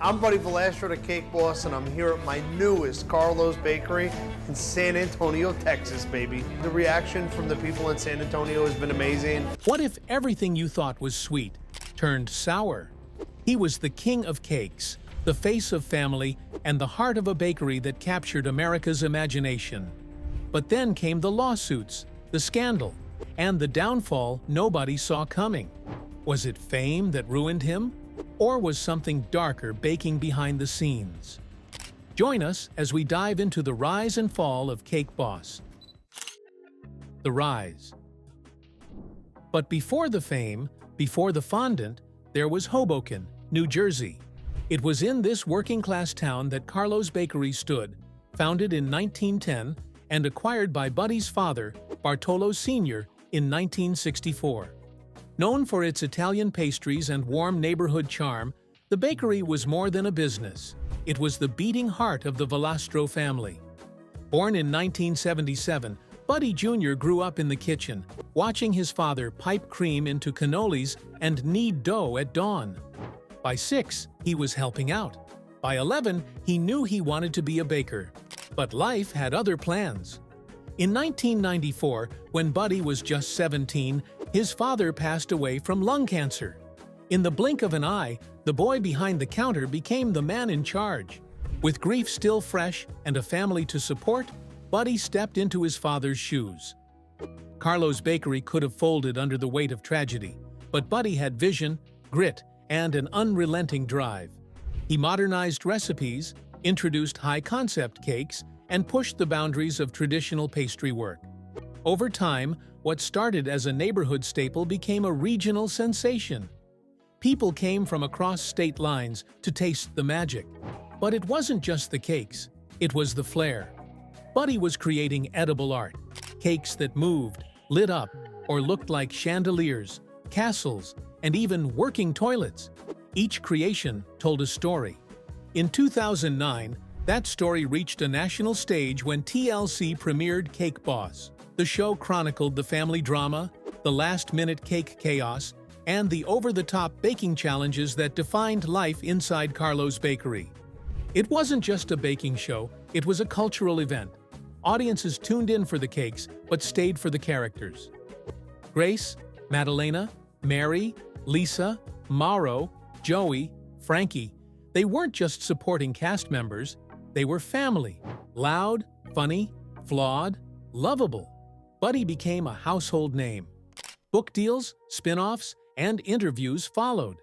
I'm Buddy Valastro, the Cake Boss, and I'm here at my newest Carlo's Bakery in San Antonio, Texas, baby. The reaction from the people in San Antonio has been amazing. What if everything you thought was sweet turned sour? He was the king of cakes, the face of family, and the heart of a bakery that captured America's imagination. But then came the lawsuits, the scandal, and the downfall nobody saw coming. Was it fame that ruined him? Or was something darker baking behind the scenes? Join us as we dive into the rise and fall of Cake Boss. The rise. But before the fame, before the fondant, there was Hoboken, New Jersey. It was in this working-class town that Carlo's Bakery stood, founded in 1910 and acquired by Buddy's father, Bartolo Sr., in 1964. Known for its Italian pastries and warm neighborhood charm, the bakery was more than a business. It was the beating heart of the Valastro family. Born in 1977, Buddy Jr. grew up in the kitchen, watching his father pipe cream into cannolis and knead dough at dawn. By 6, he was helping out. By 11, he knew he wanted to be a baker. But life had other plans. In 1994, when Buddy was just 17, his father passed away from lung cancer. In the blink of an eye, the boy behind the counter became the man in charge. With grief still fresh and a family to support, Buddy stepped into his father's shoes. Carlo's Bakery could have folded under the weight of tragedy, but Buddy had vision, grit, and an unrelenting drive. He modernized recipes, introduced high-concept cakes, and pushed the boundaries of traditional pastry work. Over time, what started as a neighborhood staple became a regional sensation. People came from across state lines to taste the magic. But it wasn't just the cakes, it was the flair. Buddy was creating edible art, cakes that moved, lit up, or looked like chandeliers, castles, and even working toilets. Each creation told a story. In 2009, that story reached a national stage when TLC premiered Cake Boss. The show chronicled the family drama, the last-minute cake chaos, and the over-the-top baking challenges that defined life inside Carlo's Bakery. It wasn't just a baking show, it was a cultural event. Audiences tuned in for the cakes, but stayed for the characters. Grace, Madalena, Mary, Lisa, Mauro, Joey, Frankie, they weren't just supporting cast members, they were family. Loud, funny, flawed, lovable. Buddy became a household name. Book deals, spin-offs, and interviews followed.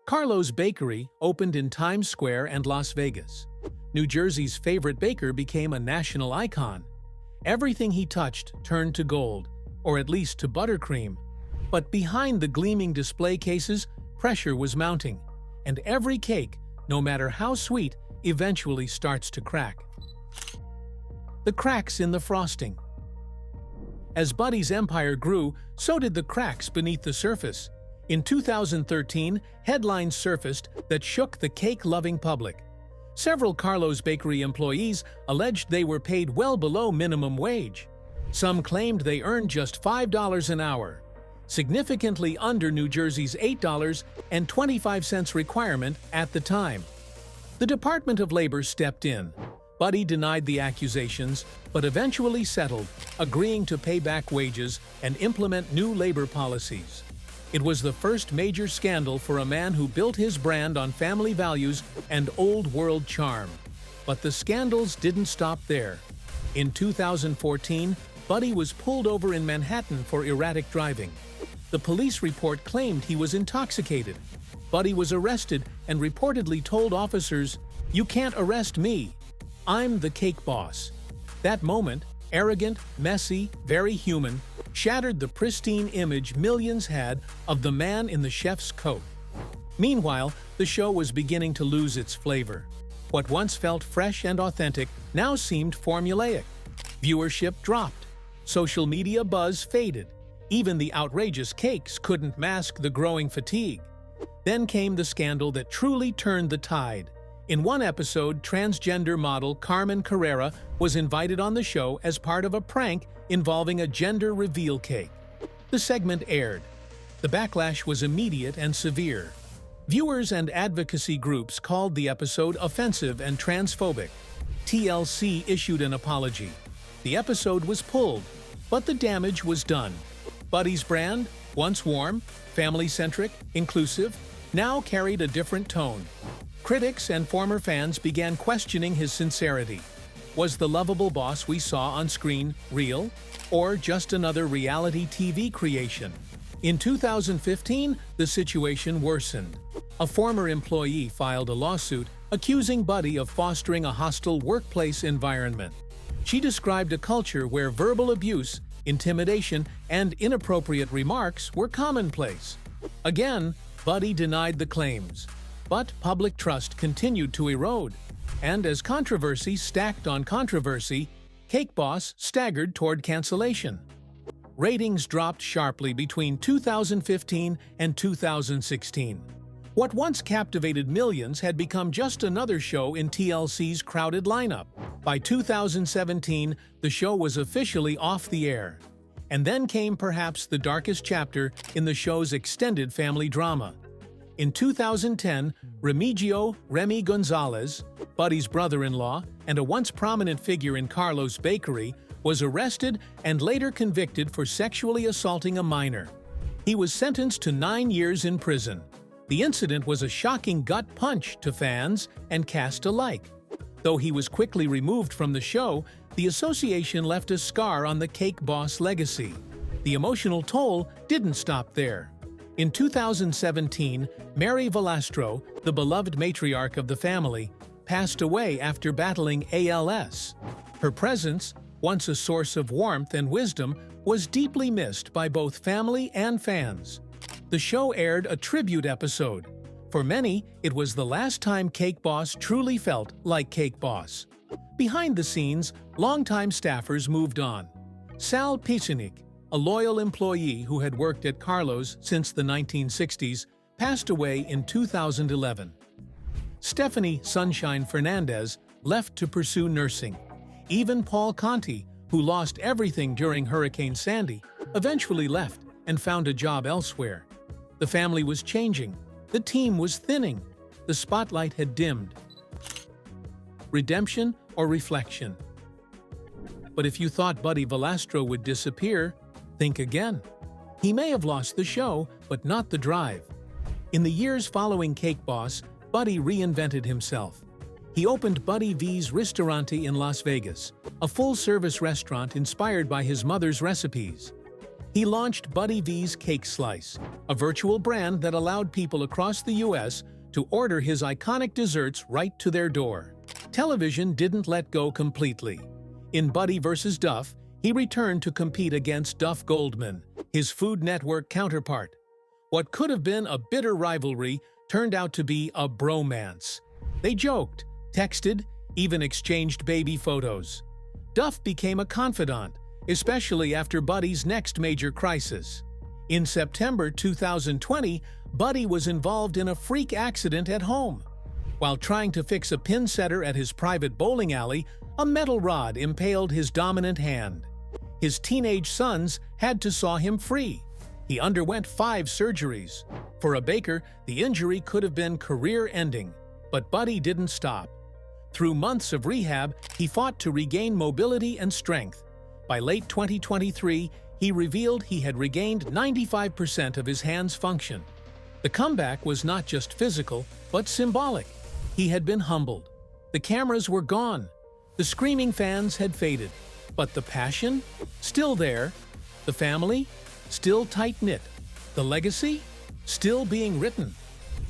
Carlo's Bakery opened in Times Square and Las Vegas. New Jersey's favorite baker became a national icon. Everything he touched turned to gold, or at least to buttercream. But behind the gleaming display cases, pressure was mounting, and every cake, no matter how sweet, eventually starts to crack. The cracks in the frosting. As Buddy's empire grew, so did the cracks beneath the surface. In 2013, headlines surfaced that shook the cake-loving public. Several Carlo's Bakery employees alleged they were paid well below minimum wage. Some claimed they earned just $5 an hour, significantly under New Jersey's $8.25 requirement at the time. The Department of Labor stepped in. Buddy denied the accusations, but eventually settled, agreeing to pay back wages and implement new labor policies. It was the first major scandal for a man who built his brand on family values and old-world charm. But the scandals didn't stop there. In 2014, Buddy was pulled over in Manhattan for erratic driving. The police report claimed he was intoxicated. Buddy was arrested and reportedly told officers, "You can't arrest me. I'm the Cake Boss." That moment, arrogant, messy, very human, shattered the pristine image millions had of the man in the chef's coat. Meanwhile, the show was beginning to lose its flavor. What once felt fresh and authentic now seemed formulaic. Viewership dropped. Social media buzz faded. Even the outrageous cakes couldn't mask the growing fatigue. Then came the scandal that truly turned the tide. In one episode, transgender model Carmen Carrera was invited on the show as part of a prank involving a gender reveal cake. The segment aired. The backlash was immediate and severe. Viewers and advocacy groups called the episode offensive and transphobic. TLC issued an apology. The episode was pulled, but the damage was done. Buddy's brand, once warm, family-centric, inclusive, now carried a different tone. Critics and former fans began questioning his sincerity. Was the lovable boss we saw on screen real, or just another reality TV creation? In 2015, the situation worsened. A former employee filed a lawsuit accusing Buddy of fostering a hostile workplace environment. She described a culture where verbal abuse, intimidation, and inappropriate remarks were commonplace. Again, Buddy denied the claims. But public trust continued to erode. And as controversy stacked on controversy, Cake Boss staggered toward cancellation. Ratings dropped sharply between 2015 and 2016. What once captivated millions had become just another show in TLC's crowded lineup. By 2017, the show was officially off the air. And then came perhaps the darkest chapter in the show's extended family drama. In 2010, Remy Gonzalez, Buddy's brother-in-law and a once prominent figure in Carlo's bakery, was arrested and later convicted for sexually assaulting a minor. He was sentenced to 9 years in prison. The incident was a shocking gut punch to fans and cast alike. Though he was quickly removed from the show, the association left a scar on the Cake Boss legacy. The emotional toll didn't stop there. In 2017, Buddy Valastro, the beloved matriarch of the family, passed away after battling ALS. Her presence, once a source of warmth and wisdom, was deeply missed by both family and fans. The show aired a tribute episode. For many, it was the last time Cake Boss truly felt like Cake Boss. Behind the scenes, longtime staffers moved on. Sal Pisanik, a loyal employee who had worked at Carlo's since the 1960s, passed away in 2011. Stephanie Sunshine Fernandez left to pursue nursing. Even Paul Conti, who lost everything during Hurricane Sandy, eventually left and found a job elsewhere. The family was changing. The team was thinning. The spotlight had dimmed. Redemption or reflection? But if you thought Buddy Valastro would disappear, think again. He may have lost the show, but not the drive. In the years following Cake Boss, Buddy reinvented himself. He opened Buddy V's Ristorante in Las Vegas, a full-service restaurant inspired by his mother's recipes. He launched Buddy V's Cake Slice, a virtual brand that allowed people across the U.S. to order his iconic desserts right to their door. Television didn't let go completely. In Buddy vs. Duff, he returned to compete against Duff Goldman, his Food Network counterpart. What could have been a bitter rivalry turned out to be a bromance. They joked, texted, even exchanged baby photos. Duff became a confidant, especially after Buddy's next major crisis. In September 2020, Buddy was involved in a freak accident at home. While trying to fix a pin setter at his private bowling alley, a metal rod impaled his dominant hand. His teenage sons had to saw him free. He underwent 5 surgeries. For a baker, the injury could have been career-ending. But Buddy didn't stop. Through months of rehab, he fought to regain mobility and strength. By late 2023, he revealed he had regained 95% of his hand's function. The comeback was not just physical, but symbolic. He had been humbled. The cameras were gone. The screaming fans had faded. But the passion? Still there. The family? Still tight-knit. The legacy? Still being written.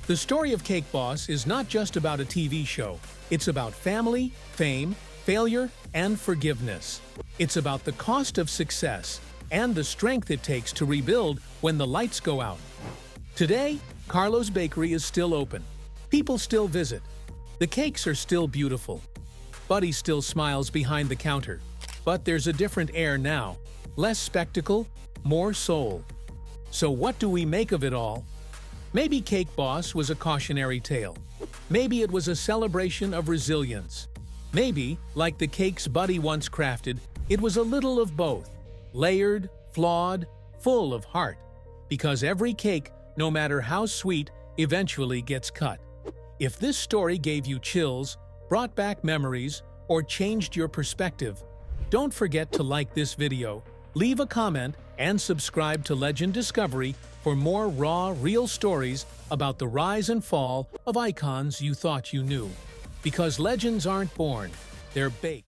The story of Cake Boss is not just about a TV show. It's about family, fame, failure, and forgiveness. It's about the cost of success and the strength it takes to rebuild when the lights go out. Today, Carlo's Bakery is still open. People still visit. The cakes are still beautiful. Buddy still smiles behind the counter. But there's a different air now. Less spectacle, more soul. So what do we make of it all? Maybe Cake Boss was a cautionary tale. Maybe it was a celebration of resilience. Maybe, like the cakes Buddy once crafted, it was a little of both. Layered, flawed, full of heart. Because every cake, no matter how sweet, eventually gets cut. If this story gave you chills, brought back memories, or changed your perspective, don't forget to like this video, leave a comment, and subscribe to Legend Discovery for more raw, real stories about the rise and fall of icons you thought you knew. Because legends aren't born, they're baked.